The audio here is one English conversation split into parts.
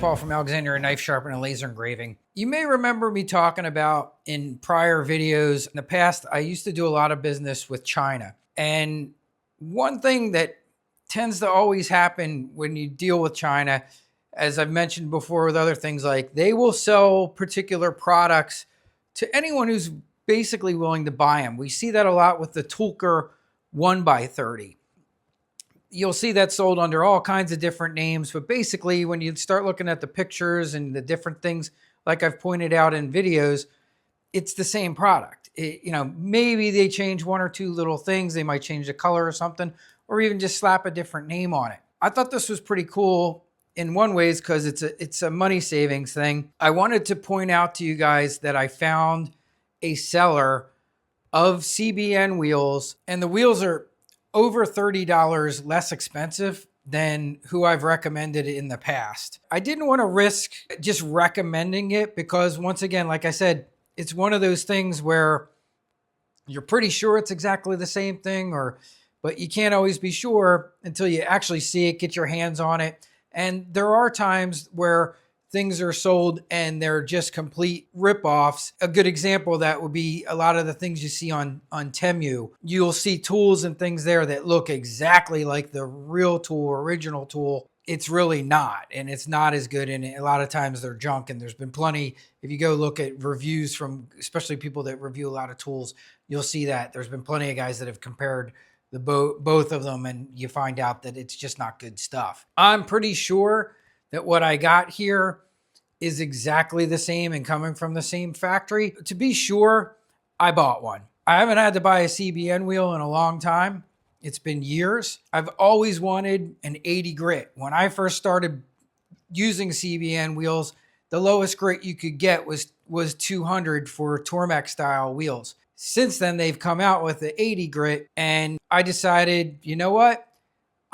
Paul from Alexandria Knife Sharpening and Laser Engraving. You may remember me talking about in prior videos in the past, I used to do a lot of business with China. And one thing that tends to always happen when you deal with China, as I've mentioned before with other things, like they will sell particular products to anyone who's basically willing to buy them. We see that a lot with the Tulker 1x30. You'll see that sold under all kinds of different names, but basically when you start looking at the pictures and the different things, like I've pointed out in videos, it's the same product. Maybe they change one or two little things. They might change the color or something, or even just slap a different name on it. I thought this was pretty cool in one ways because it's a money savings thing. I wanted to point out to you guys that I found a seller of CBN wheels, and the wheels are over $30 less expensive than who I've recommended in the past. I didn't want to risk just recommending it because once again, like I said, it's one of those things where you're pretty sure it's exactly the same thing, but you can't always be sure until you actually see it, get your hands on it. And there are times where things are sold and they're just complete ripoffs. A good example of that would be a lot of the things you see on Temu. You'll see tools and things there that look exactly like the real tool, original tool. It's really not, and it's not as good. And a lot of times they're junk. And there's been plenty, if you go look at reviews from, especially people that review a lot of tools, you'll see that there's been plenty of guys that have compared the both of them, and you find out that it's just not good stuff. I'm pretty sure that what I got here is exactly the same and coming from the same factory. To be sure, I bought one. I haven't had to buy a CBN wheel in a long time. It's been years. I've always wanted an 80 grit. When I first started using CBN wheels, the lowest grit you could get was 200 for Tormek style wheels. Since then, they've come out with the 80 grit, and I decided, you know what?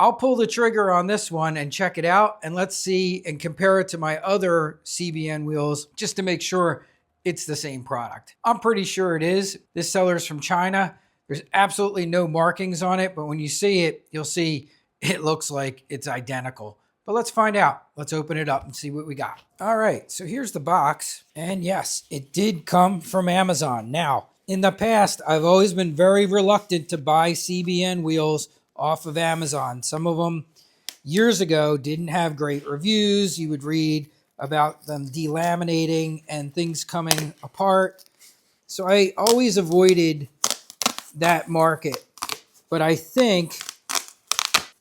I'll pull the trigger on this one and check it out, and let's see and compare it to my other CBN wheels just to make sure it's the same product. I'm pretty sure it is. This seller's from China. There's absolutely no markings on it, but when you see it, you'll see it looks like it's identical. But let's find out. Let's open it up and see what we got. All right, so here's the box. And yes, it did come from Amazon. Now, in the past, I've always been very reluctant to buy CBN wheels off of Amazon. Some of them years ago didn't have great reviews. You would read about them delaminating and things coming apart. So I always avoided that market. But I think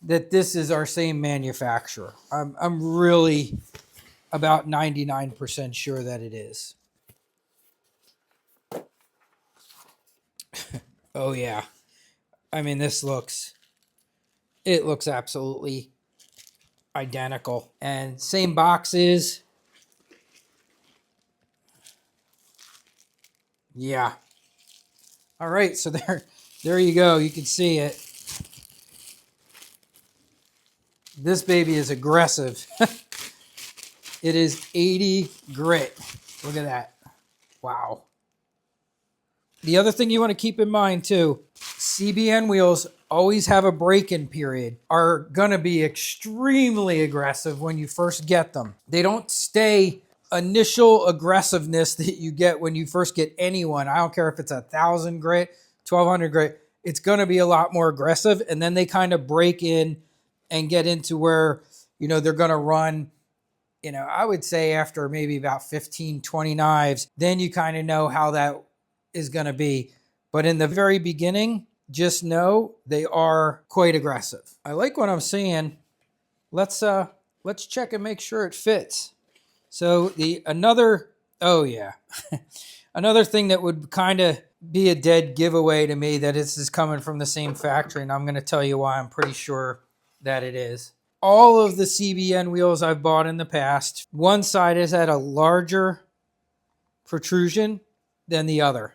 that this is our same manufacturer. I'm really about 99% sure that it is. Oh yeah. I mean, it looks absolutely identical. And same boxes. Yeah. All right, so there you go. You can see it. This baby is aggressive. It is 80 grit. Look at that. Wow. The other thing you want to keep in mind too, CBN wheels always have a break-in period, are going to be extremely aggressive when you first get them. They don't stay initial aggressiveness that you get when you first get anyone. I don't care if it's 1,000 grit, 1,200 grit. It's going to be a lot more aggressive. And then they kind of break in and get into where, they're going to run, I would say after maybe about 15, 20 knives, then you kind of know how that is going to be. But in the very beginning, just know they are quite aggressive. I like what I'm seeing. Let's check and make sure it fits. So another thing that would kind of be a dead giveaway to me that this is coming from the same factory, and I'm going to tell you why I'm pretty sure that it is. All of the CBN wheels I've bought in the past, one side has had a larger protrusion than the other.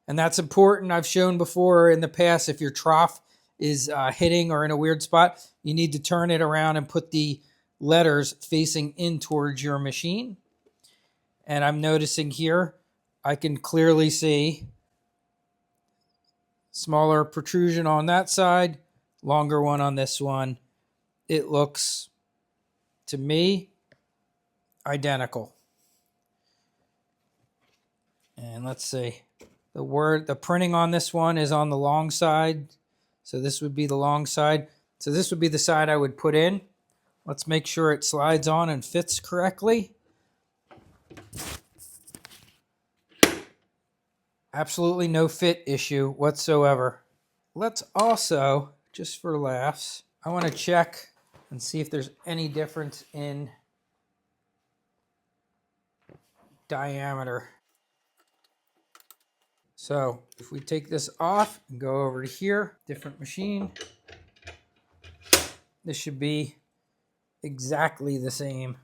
And that's important. I've shown before in the past, if your trough is hitting or in a weird spot, you need to turn it around and put the letters facing in towards your machine. And I'm noticing here, I can clearly see smaller protrusion on that side, longer one on this one. It looks, to me, identical. And let's see, the printing on this one is on the long side. So this would be the long side. So this would be the side I would put in. Let's make sure it slides on and fits correctly. Absolutely no fit issue whatsoever. Let's also, just for laughs, I want to check and see if there's any difference in diameter. So if we take this off and go over to here, different machine, this should be exactly the same.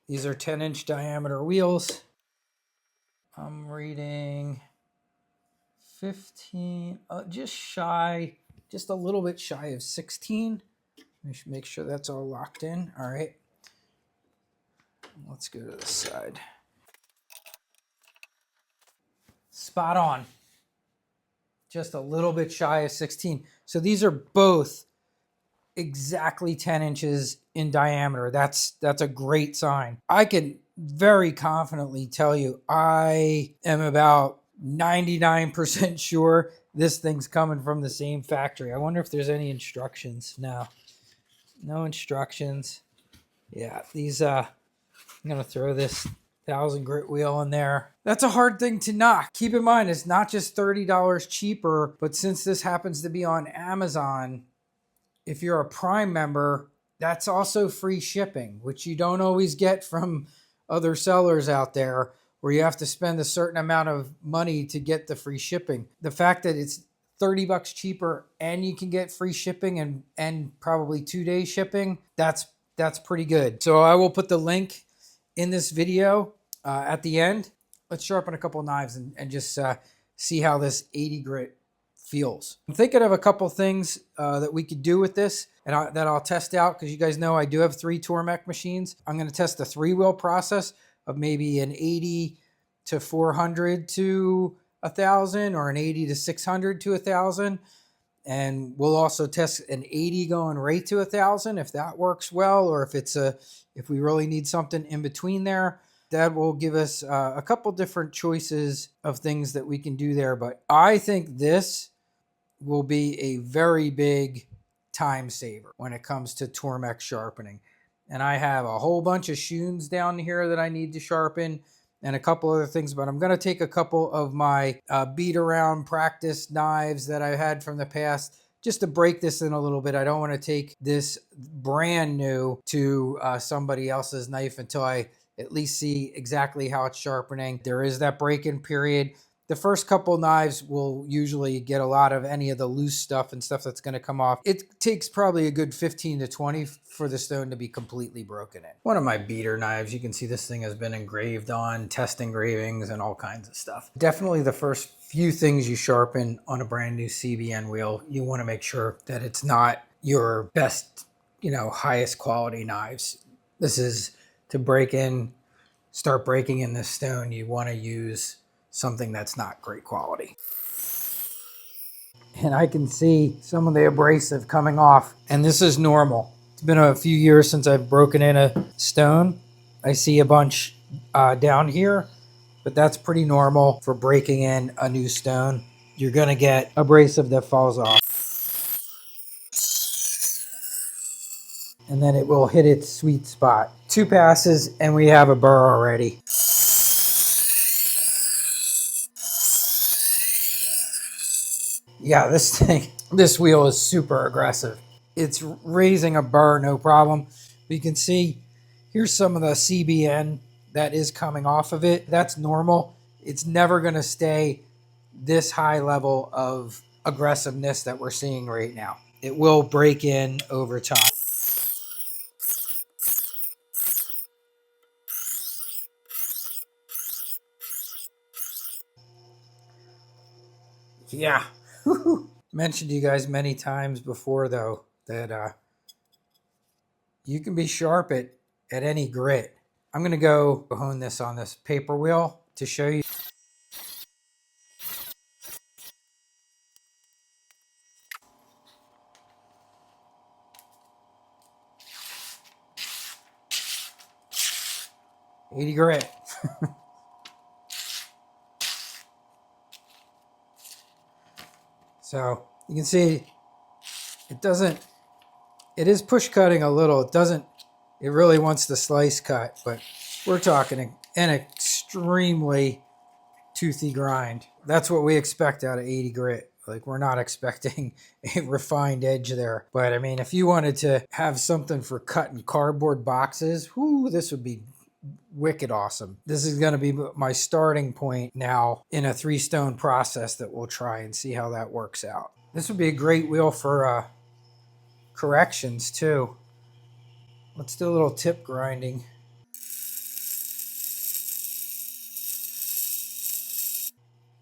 These are 10-inch diameter wheels. I'm reading 15, just a little bit shy of 16. We should make sure that's all locked in. All right. Let's go to this side. Spot on. Just a little bit shy of 16. So these are both exactly 10 inches in diameter. That's a great sign. I can very confidently tell you I am about 99% sure this thing's coming from the same factory. I wonder if there's any instructions. No instructions. Yeah, these I'm gonna throw this 1,000 grit wheel in there. That's a hard thing to knock. Keep in mind, it's not just $30 cheaper, but since this happens to be on Amazon, if you're a Prime member, that's also free shipping, which you don't always get from other sellers out there, where you have to spend a certain amount of money to get the free shipping. The fact that it's $30 cheaper and you can get free shipping and probably 2-day shipping, that's pretty good. So I will put the link in this video at the end. Let's sharpen a couple knives and just see how this 80 grit feels. I'm thinking of a couple things that we could do with this and that I'll test out, because you guys know I do have 3 Tormek machines. I'm going to test the 3-wheel process of maybe an 80 to 400 to 1,000, or an 80 to 600 to 1,000. And we'll also test an 80 going right to 1,000 if that works well, or if we really need something in between there. That will give us a couple different choices of things that we can do there. But I think this will be a very big time saver when it comes to Tormek sharpening. And I have a whole bunch of SHUNs down here that I need to sharpen, and a couple other things, but I'm going to take a couple of my beat around practice knives that I had from the past just to break this in a little bit. I don't want to take this brand new to somebody else's knife until I at least see exactly how it's sharpening. There is that break-in period. The first couple knives will usually get a lot of any of the loose stuff and stuff that's going to come off. It takes probably a good 15 to 20 for the stone to be completely broken in. One of my beater knives, you can see this thing has been engraved on, test engravings and all kinds of stuff. Definitely the first few things you sharpen on a brand new CBN wheel, you want to make sure that it's not your best, highest quality knives. This is to start breaking in this stone. You want to use something that's not great quality. And I can see some of the abrasive coming off, and this is normal. It's been a few years since I've broken in a stone. I see a bunch down here, but that's pretty normal for breaking in a new stone. You're gonna get abrasive that falls off, and then it will hit its sweet spot. 2 passes and we have a burr already. Yeah, this wheel is super aggressive. It's raising a burr, no problem. But you can see here's some of the CBN that is coming off of it. That's normal. It's never going to stay this high level of aggressiveness that we're seeing right now. It will break in over time. Yeah. Mentioned to you guys many times before, though, that you can be sharp at any grit. I'm going to go hone this on this paper wheel to show you. 80 grit. So you can see it is push cutting a little. It really wants the slice cut, but we're talking an extremely toothy grind. That's what we expect out of 80 grit. Like, we're not expecting a refined edge there. But I mean, if you wanted to have something for cutting cardboard boxes, whoo, this would be wicked awesome. This is going to be my starting point now in a 3-stone process that we'll try and see how that works out. This would be a great wheel for corrections too. Let's do a little tip grinding.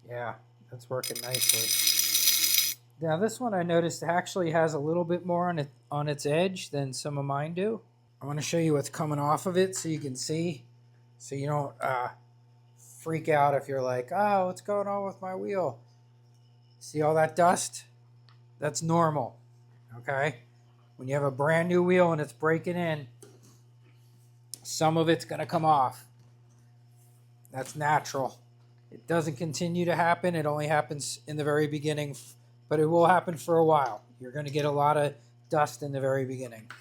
Yeah, that's working nicely. Now this one I noticed actually has a little bit more on its edge than some of mine do. I want to show you what's coming off of it so you can see, so you don't freak out if you're like, oh, what's going on with my wheel? See all that dust? That's normal, okay? When you have a brand new wheel and it's breaking in, some of it's going to come off. That's natural. It doesn't continue to happen. It only happens in the very beginning, but it will happen for a while. You're going to get a lot of dust in the very beginning.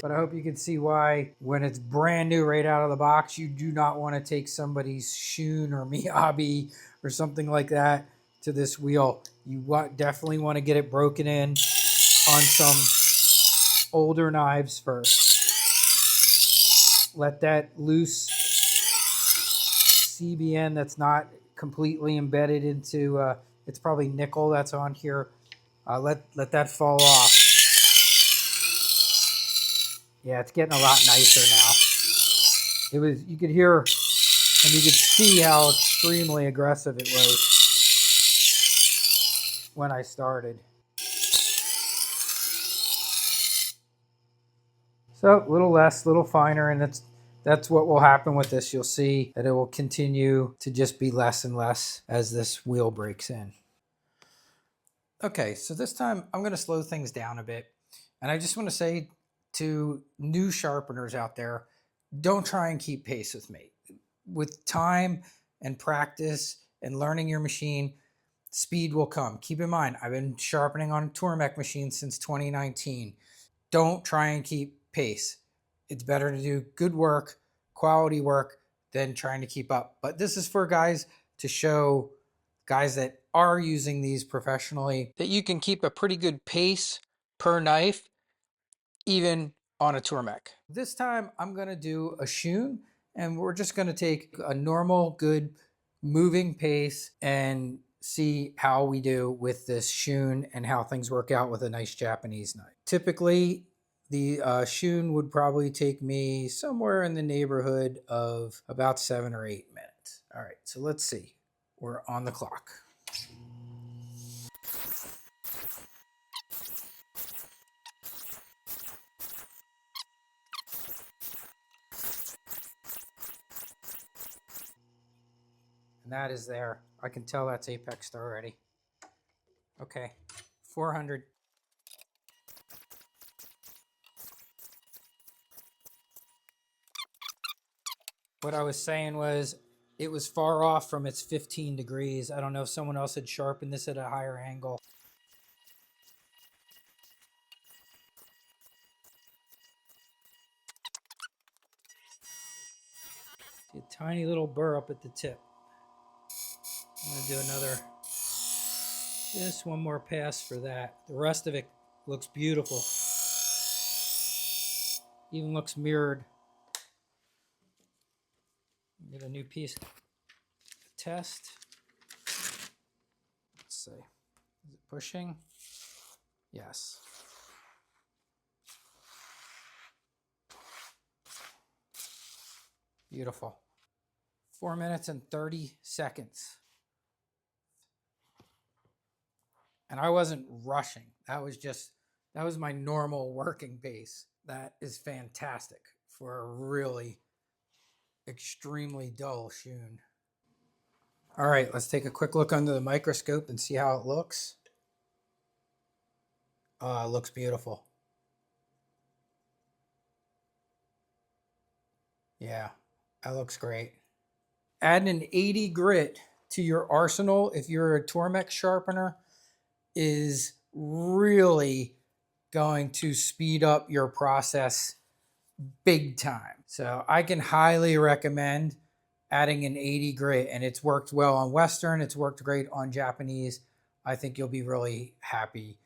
But I hope you can see why, when it's brand new right out of the box, you do not want to take somebody's SHUN or Miyabi or something like that to this wheel. You definitely want to get it broken in on some older knives first. Let that loose CBN that's not completely embedded into, it's probably nickel that's on here. Let that fall off. Yeah, it's getting a lot nicer now. You could hear and you could see how extremely aggressive it was when I started. So a little less, a little finer, and that's what will happen with this. You'll see that it will continue to just be less and less as this wheel breaks in. Okay, so this time I'm going to slow things down a bit. And I just want to say to new sharpeners out there, don't try and keep pace with me. With time and practice and learning your machine, speed will come. Keep in mind, I've been sharpening on Tormek machines since 2019. Don't try and keep pace. It's better to do good work, quality work, than trying to keep up. But this is for guys to show guys that are using these professionally that you can keep a pretty good pace per knife, even on a Tormek. This time I'm going to do a SHUN, and we're just going to take a normal, good moving pace and see how we do with this SHUN and how things work out with a nice Japanese knife. Typically, the SHUN would probably take me somewhere in the neighborhood of about 7 or 8 minutes. All right, so let's see. We're on the clock. And that is there. I can tell that's apexed already. Okay, 400. What I was saying was it was far off from its 15 degrees. I don't know if someone else had sharpened this at a higher angle. See a tiny little burr up at the tip. I'm going to do just one more pass for that. The rest of it looks beautiful. Even looks mirrored. Get a new piece. Test. Let's see. Is it pushing? Yes. Beautiful. 4 minutes and 30 seconds. And I wasn't rushing. That was my normal working pace. That is fantastic for a really extremely dull SHUN. All right, let's take a quick look under the microscope and see how it looks. It looks beautiful. Yeah, that looks great. Adding an 80 grit to your arsenal if you're a Tormek sharpener is really going to speed up your process big time. So I can highly recommend adding an 80 grit, and it's worked well on Western. It's worked great on Japanese. I think you'll be really happy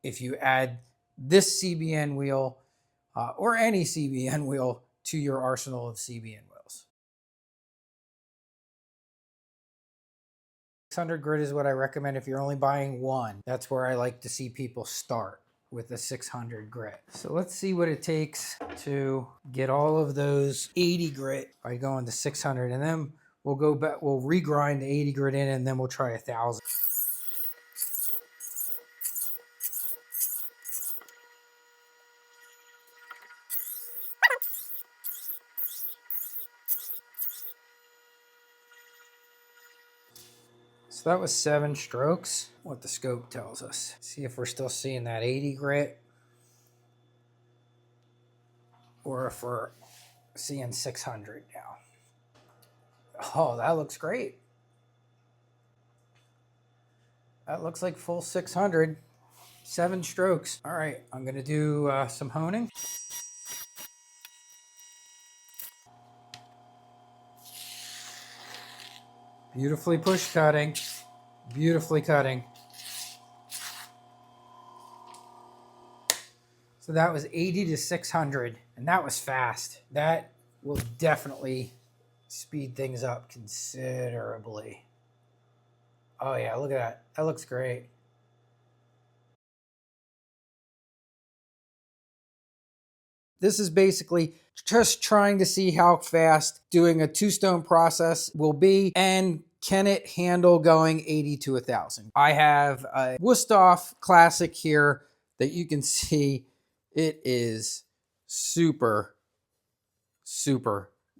if you add this CBN wheel or any CBN wheel to your arsenal of CBN wheels. 600 grit is what I recommend if you're only buying one. That's where I like to see people start, with the 600 grit. So let's see what it takes to get all of those 80 grit by going to 600, and then we'll go back, we'll regrind the 80 grit in, and then we'll try 1,000. So that was 7 strokes, what the scope tells us. See if we're still seeing that 80 grit, or if we're seeing 600 now. Oh, that looks great. That looks like full 600, 7 strokes. All right, I'm gonna do some honing. Beautifully push cutting, beautifully cutting. So that was 80 to 600, and that was fast. That will definitely speed things up considerably. Oh yeah, look at that. That looks great. This is basically just trying to see how fast doing a 2-stone process will be, and can it handle going 80 to 1,000. I have a Wusthof Classic here that you can see. It is super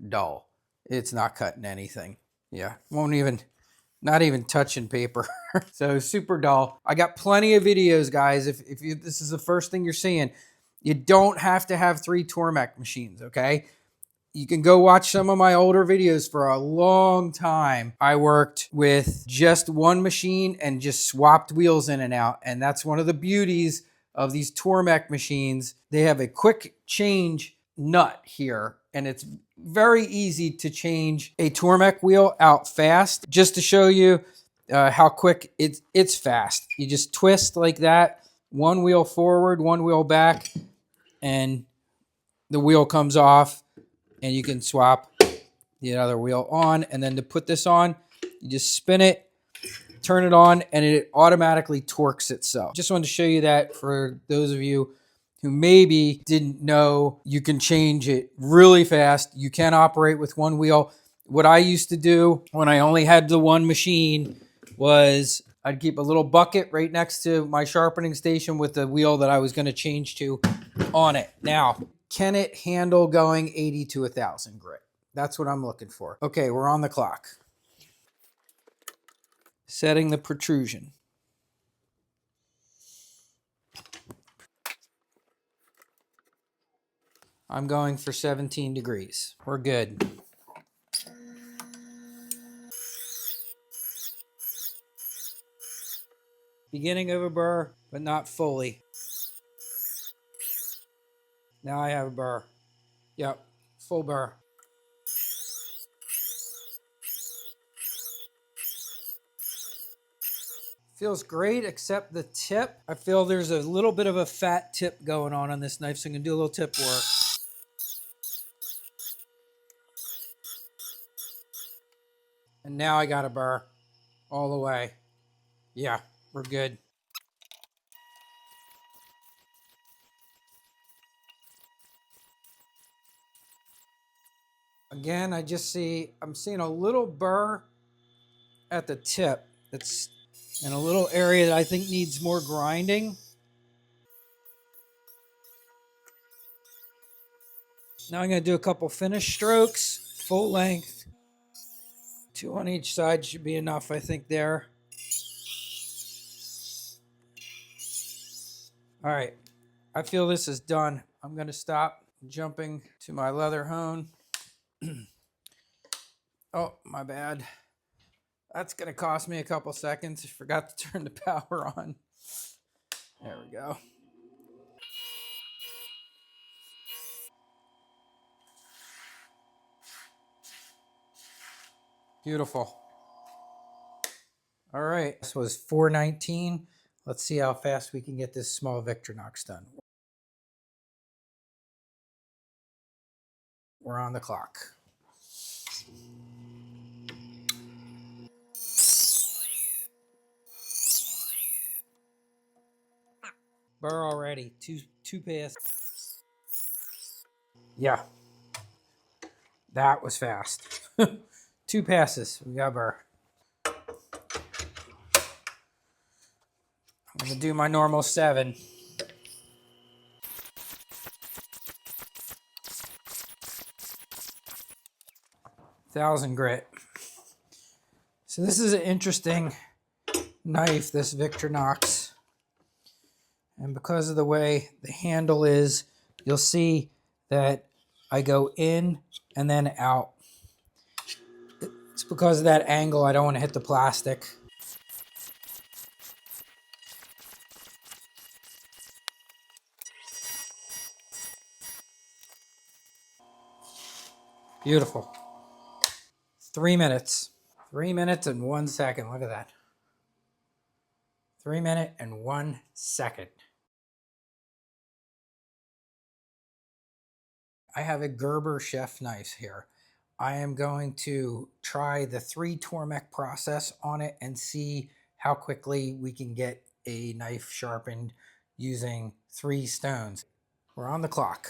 dull. It's not cutting anything. Yeah, won't even, not even touching paper. So super dull. I got plenty of videos, guys. If this is the first thing you're seeing, you don't have to have 3 Tormek machines, okay? You can go watch some of my older videos. For a long time, I worked with just one machine and just swapped wheels in and out. And that's one of the beauties of these Tormek machines. They have a quick change nut here, and it's very easy to change a Tormek wheel out fast. Just to show you how quick it's fast. You just twist like that, one wheel forward, one wheel back, and the wheel comes off, and you can swap the other wheel on. And then to put this on, you just spin it, turn it on, and it automatically torques itself. Just wanted to show you that for those of you who maybe didn't know, you can change it really fast. You can operate with one wheel. What I used to do when I only had the one machine was I'd keep a little bucket right next to my sharpening station with the wheel that I was going to change to on it. Now, can it handle going 80 to 1,000 grit? That's what I'm looking for. Okay, we're on the clock. Setting the protrusion. I'm going for 17 degrees. We're good. Beginning of a burr, but not fully. Now I have a burr. Yep, full burr. Feels great, except the tip. I feel there's a little bit of a fat tip going on this knife, so I'm gonna do a little tip work. And now I got a burr all the way. Yeah, we're good. Again, I'm seeing a little burr at the tip. It's in a little area that I think needs more grinding. Now I'm going to do a couple finish strokes, full length. 2 on each side should be enough, I think, there. All right, I feel this is done. I'm going to stop jumping to my leather hone. Oh, my bad. That's going to cost me a couple seconds. I forgot to turn the power on. There we go. Beautiful. All right. This was 419. Let's see how fast we can get this small Victorinox done. We're on the clock. Burr already. Two passes. Yeah. That was fast. 2 passes. We got Burr. I'm going to do my normal 7. 1000 grit. So this is an interesting knife, this Victorinox. And because of the way the handle is, you'll see that I go in and then out. It's because of that angle. I don't want to hit the plastic. Beautiful. 3 minutes. 3 minutes and 1 second. Look at that. 3 minutes and 1 second. I have a Gerber chef knife here. I am going to try the 3 Tormek process on it and see how quickly we can get a knife sharpened using 3 stones. We're on the clock.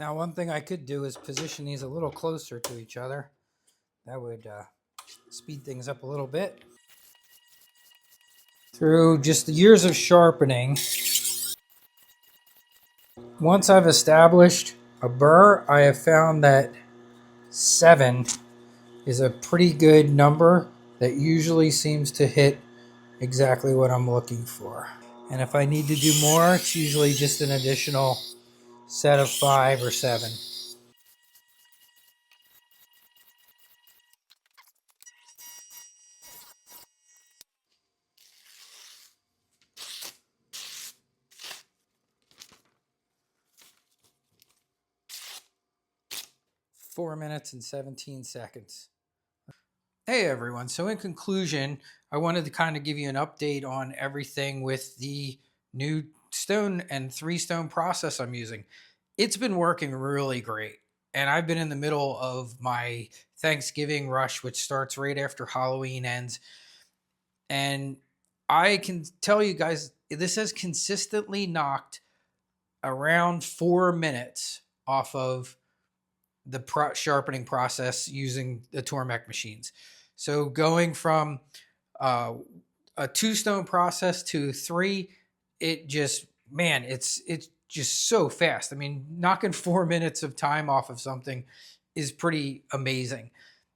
Now, one thing I could do is position these a little closer to each other. That would speed things up a little bit. Through just the years of sharpening, once I've established a burr, I have found that 7 is a pretty good number that usually seems to hit exactly what I'm looking for. And if I need to do more, it's usually just an additional set of 5 or 7. 4 minutes and 17 seconds. Hey everyone, so in conclusion, I wanted to kind of give you an update on everything with the new stone and 3 stone process I'm using. It's been working really great. And I've been in the middle of my Thanksgiving rush, which starts right after Halloween ends. And I can tell you guys, this has consistently knocked around 4 minutes off of the sharpening process using the Tormek machines. So going from uh, a 2 stone process to 3, it just, man, it's just so fast. I mean, knocking 4 minutes of time off of something is pretty amazing.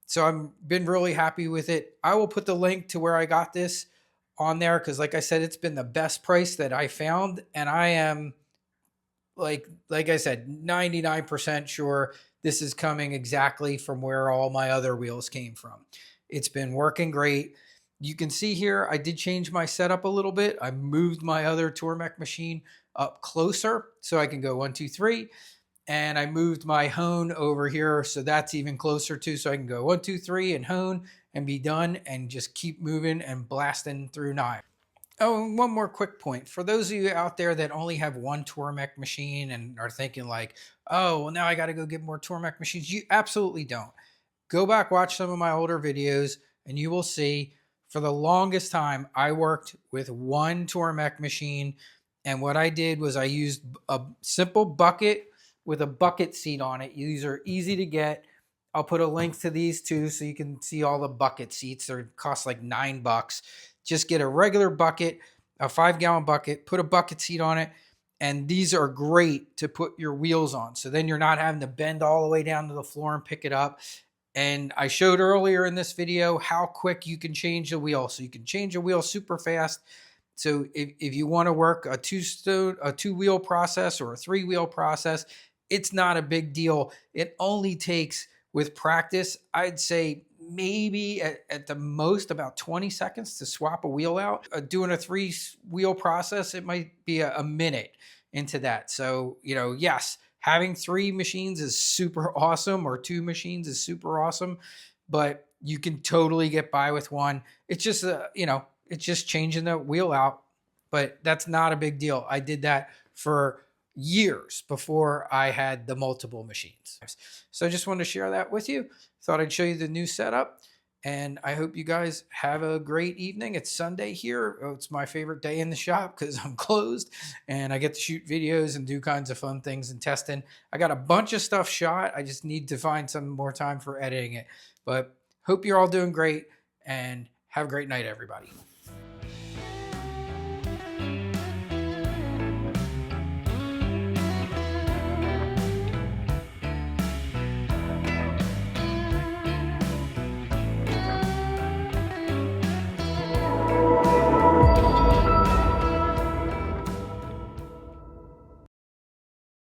So I've been really happy with it. I will put the link to where I got this on there because, like I said, it's been the best price that I found, and I am like I said, 99% sure this is coming exactly from where all my other wheels came from. It's been working great. You can see here, I did change my setup a little bit. I moved my other Tormek machine up closer so I can go 1, 2, 3. And I moved my hone over here so that's even closer too. So I can go 1, 2, 3 and hone and be done and just keep moving and blasting through 9. Oh, and one more quick point. For those of you out there that only have one Tormek machine and are thinking like, oh, well, now I got to go get more Tormek machines. You absolutely don't. Go back, watch some of my older videos, and you will see for the longest time, I worked with one Tormek machine. And what I did was I used a simple bucket with a bucket seat on it. These are easy to get. I'll put a link to these too so you can see all the bucket seats. They cost like $9. Just get a regular bucket, a 5-gallon bucket, put a bucket seat on it, And these are great to put your wheels on. So then you're not having to bend all the way down to the floor and pick it up. And I showed earlier in this video how quick you can change the wheel. So you can change a wheel super fast. So if you want to work a two wheel process or a 3-wheel process, it's not a big deal. It only takes, with practice, I'd say maybe at the most about 20 seconds to swap a wheel out. Doing a 3-wheel process, it might be a minute into that. So, yes, having 3 machines is super awesome, or 2 machines is super awesome, but you can totally get by with one. It's just, it's just changing the wheel out, but that's not a big deal. I did that for years before I had the multiple machines. So I just wanted to share that with you. Thought I'd show you the new setup, and I hope you guys have a great evening. It's Sunday here. It's my favorite day in the shop because I'm closed and I get to shoot videos and do kinds of fun things and testing. I got a bunch of stuff shot. I just need to find some more time for editing it. But hope you're all doing great, and have a great night, everybody.